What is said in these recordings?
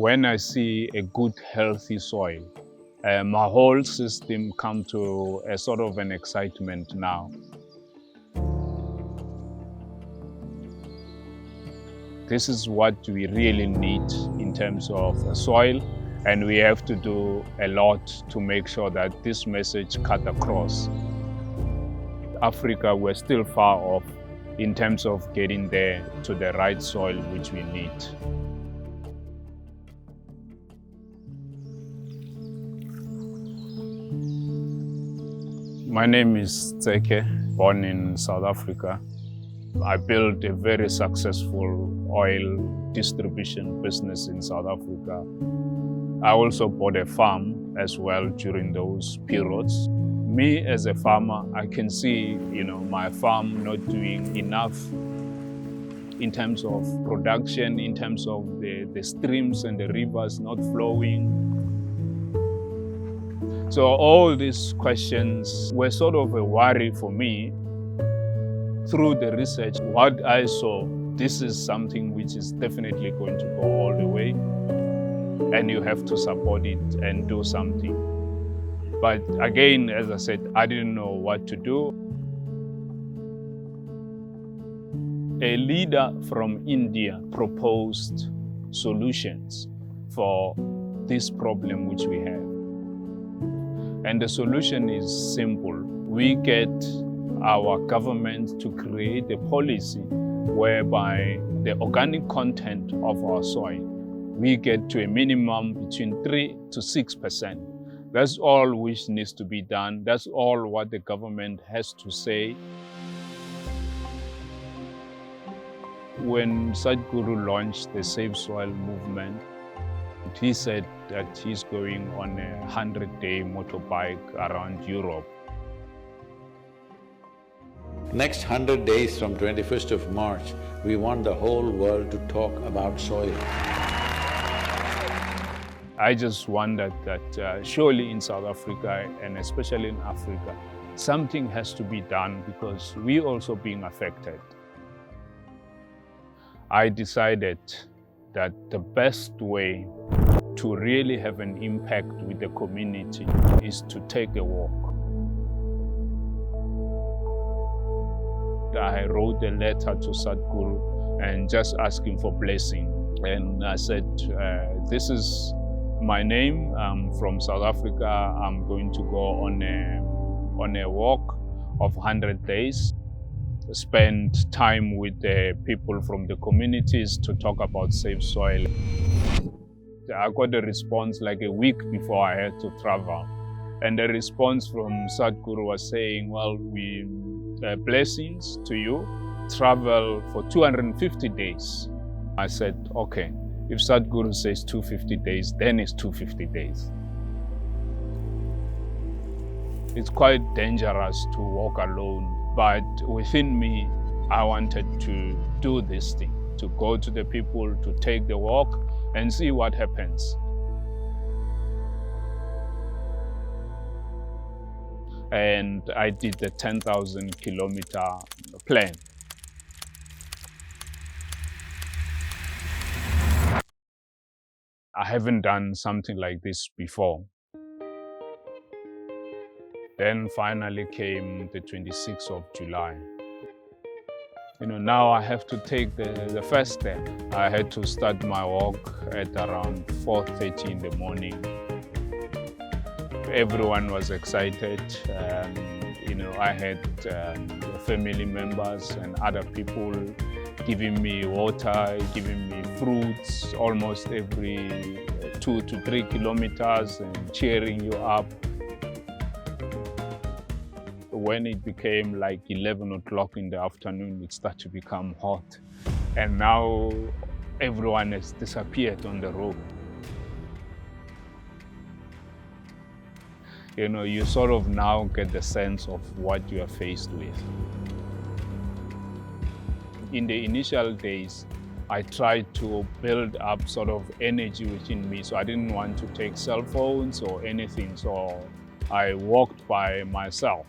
When I see a good, healthy soil, my whole system comes to a sort of an excitement now. This is what we really need in terms of soil, and we have to do a lot to make sure that this message cut across. Africa, we're still far off in terms of getting there to the right soil which we need. My name is Tseke, born in South Africa. I built a very successful oil distribution business in South Africa. I also bought a farm as well during those periods. Me as a farmer, I can see, my farm not doing enough in terms of production, in terms of the streams and the rivers not flowing. So all these questions were sort of a worry for me. Through the research, what I saw, this is something which is definitely going to go all the way, and you have to support it and do something. But again, as I said, I didn't know what to do. A leader from India proposed solutions for this problem which we have. And the solution is simple. We get our government to create a policy whereby the organic content of our soil, we get to a minimum between 3 to 6%. That's all which needs to be done. That's all what the government has to say. When Sadhguru launched the Save Soil movement, he said that he's going on a 100-day motorbike around Europe. Next 100 days from 21st of March, we want the whole world to talk about soil. I just wondered that surely in South Africa, and especially in Africa, something has to be done because we're also being affected. I decided that the best way to really have an impact with the community is to take a walk. I wrote a letter to Sadhguru and just asking for blessing. And I said, this is my name. I'm from South Africa. I'm going to go on a walk of 100 days, spend time with the people from the communities to talk about safe soil. I got a response like a week before I had to travel. And the response from Sadhguru was saying, well, blessings to you, travel for 250 days. I said, okay, if Sadhguru says 250 days, then it's 250 days. It's quite dangerous to walk alone, but within me, I wanted to do this thing, to go to the people, to take the walk and see what happens. And I did the 10,000 kilometer plan. I haven't done something like this before. Then finally came the 26th of July. Now I have to take the first step. I had to start my walk at around 4:30 in the morning. Everyone was excited. I had family members and other people giving me water, giving me fruits almost every 2 to 3 kilometers and cheering you up. When it became like 11 o'clock in the afternoon, it started to become hot. And now everyone has disappeared on the road. You sort of now get the sense of what you are faced with. In the initial days, I tried to build up sort of energy within me, so I didn't want to take cell phones or anything, so I walked by myself.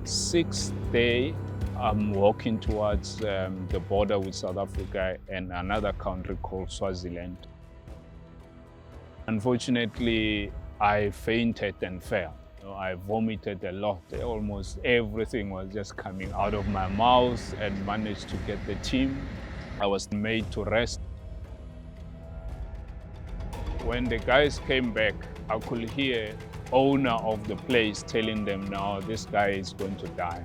6th day, I'm walking towards the border with South Africa and another country called Swaziland. Unfortunately, I fainted and fell. I vomited a lot. Almost everything was just coming out of my mouth, and managed to get the team. I was made to rest. When the guys came back, I could hear owner of the place telling them, "No, this guy is going to die.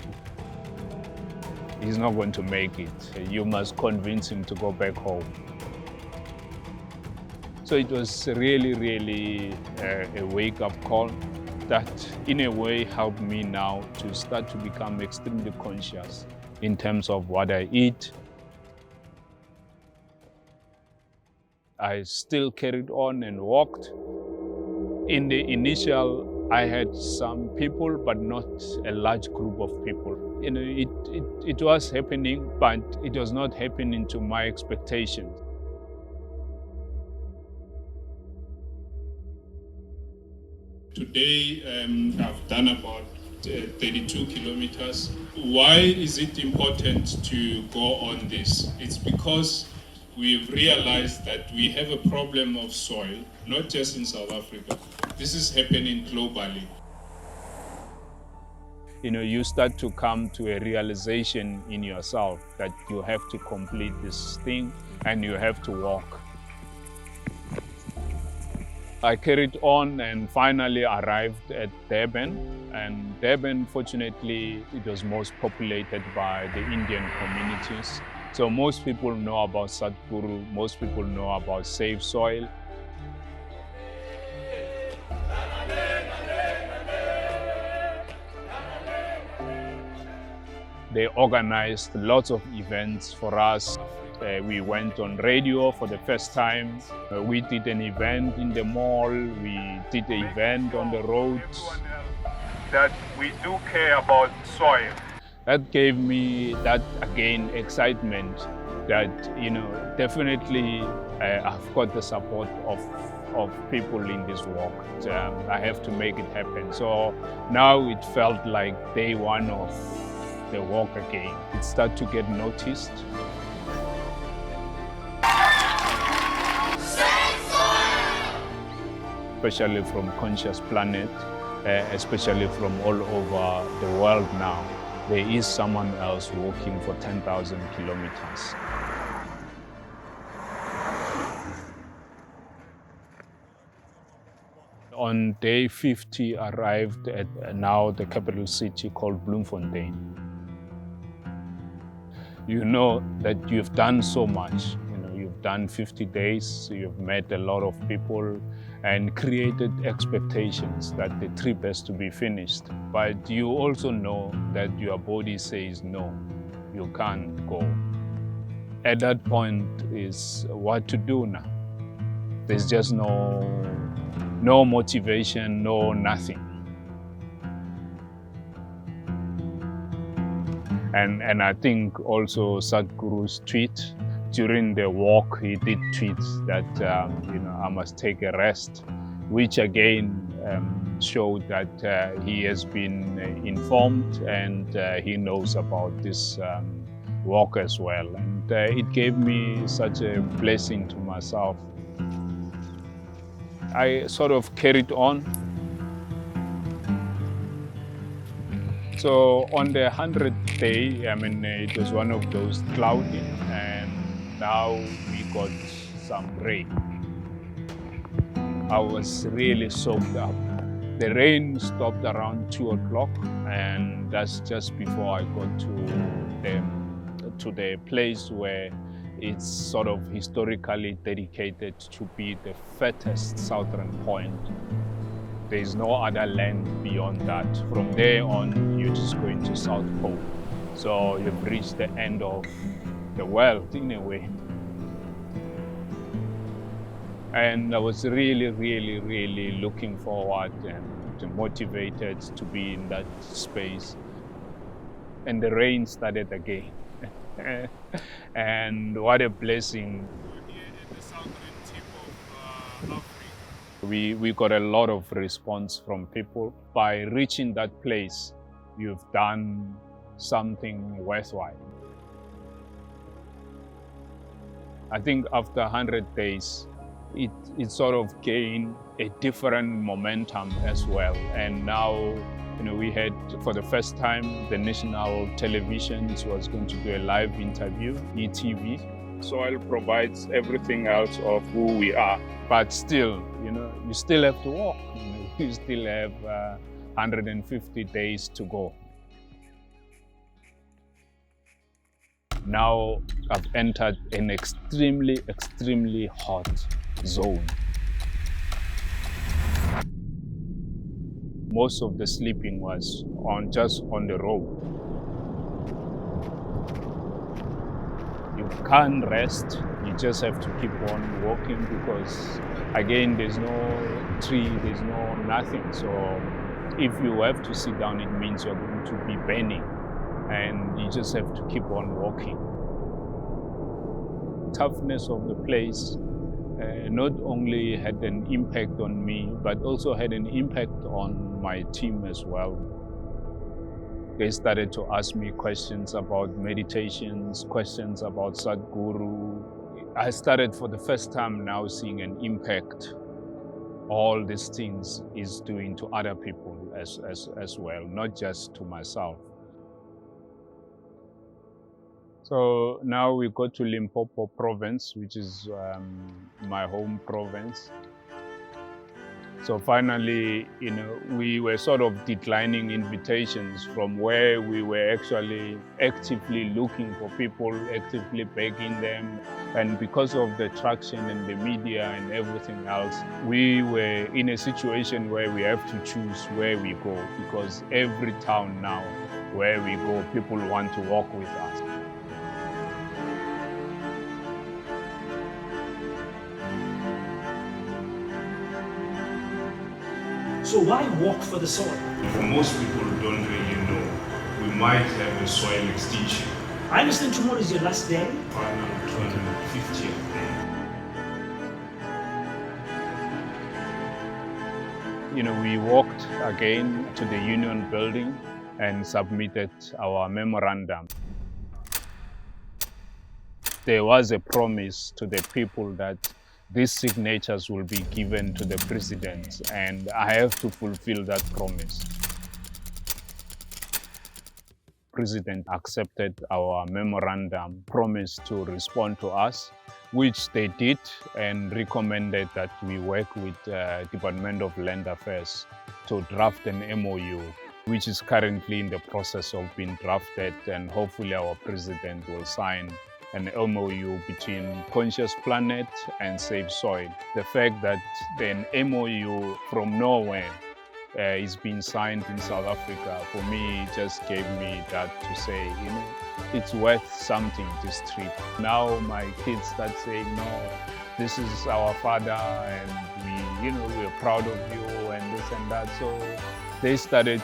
He's not going to make it. You must convince him to go back home." So it was really a wake-up call that in a way helped me now to start to become extremely conscious in terms of what I eat. I still carried on and walked. In the initial, I had some people, but not a large group of people. It was happening, but it was not happening to my expectations. Today, I've done about 32 kilometers. Why is it important to go on this? It's because we've realized that we have a problem of soil, not just in South Africa. This is happening globally. You start to come to a realization in yourself that you have to complete this thing and you have to walk. I carried on and finally arrived at Durban. And Durban, fortunately, it was most populated by the Indian communities. So most people know about Sadhguru, most people know about Safe Soil. They organized lots of events for us. We went on radio for the first time. We did an event in the mall. We did an event on the roads. That we do care about soil. That gave me that, again, excitement that, definitely I've got the support of people in this walk. I have to make it happen. So now it felt like day one of the walk again. It started to get noticed. Especially from Conscious Planet, especially from all over the world now. There is someone else walking for 10,000 kilometers. On day 50, arrived at now the capital city called Bloemfontein. You know that you've done so much. You've done 50 days, you've met a lot of people and created expectations that the trip has to be finished. But you also know that your body says, no, you can't go. At that point is what to do now. There's just no motivation, no nothing. And I think also Sadhguru's tweet, during the walk, he did tweet that, I must take a rest, which again showed that he has been informed and he knows about this walk as well. And it gave me such a blessing to myself. I sort of carried on. So on the 100th day, it was one of those cloudy, and now we got some rain. I was really soaked up. The rain stopped around 2 o'clock, and that's just before I got to the place where it's sort of historically dedicated to be the furthest southern point. There is no other land beyond that. From there on, you're just going to South Pole. So you've reached the end of the world in a way. And I was really looking forward and motivated to be in that space. And the rain started again. And what a blessing. We're here at the southern tip of Africa. We got a lot of response from people. By reaching that place, you've done something worthwhile. I think after 100 days, it sort of gained a different momentum as well. And now, we had, for the first time, the national television was going to do a live interview, ETV. Soil provides everything else of who we are. But still, you still have to walk. You still have 150 days to go. Now I've entered an extremely, extremely hot zone. Most of the sleeping was just on the road. You can't rest, you just have to keep on walking because, again, there's no tree, there's no nothing. So if you have to sit down, it means you're going to be burning, and you just have to keep on walking. Toughness of the place not only had an impact on me, but also had an impact on my team as well. They started to ask me questions about meditations, questions about Sadhguru. I started for the first time now seeing an impact all these things is doing to other people as well, not just to myself. So now we go to Limpopo province, which is my home province. So finally, we were sort of declining invitations from where we were actually actively looking for people, actively begging them. And because of the traction and the media and everything else, we were in a situation where we have to choose where we go, because every town now where we go, people want to walk with us. So why walk for the soil? For most people who don't really know, we might have a soil extinction. I understand tomorrow is your last day. 250th day. We walked again to the Union building and submitted our memorandum. There was a promise to the people that these signatures will be given to the president, and I have to fulfill that promise. The president accepted our memorandum, promised to respond to us, which they did, and recommended that we work with Department of Land Affairs to draft an MOU, which is currently in the process of being drafted, and hopefully our president will sign an MOU between Conscious Planet and Save Soil. The fact that an MOU from nowhere is being signed in South Africa, for me, just gave me that to say, it's worth something, this trip. Now my kids start saying, no, this is our father, and we're proud of you, and this and that. So they started,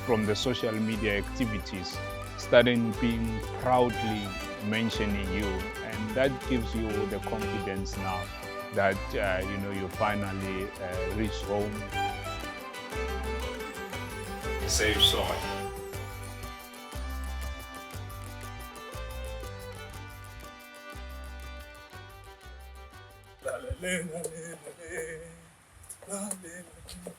from the social media activities, starting being proudly mentioning you, and that gives you the confidence now that you finally reach home. Save soil. La, la, la, la, la, la, la, la, la.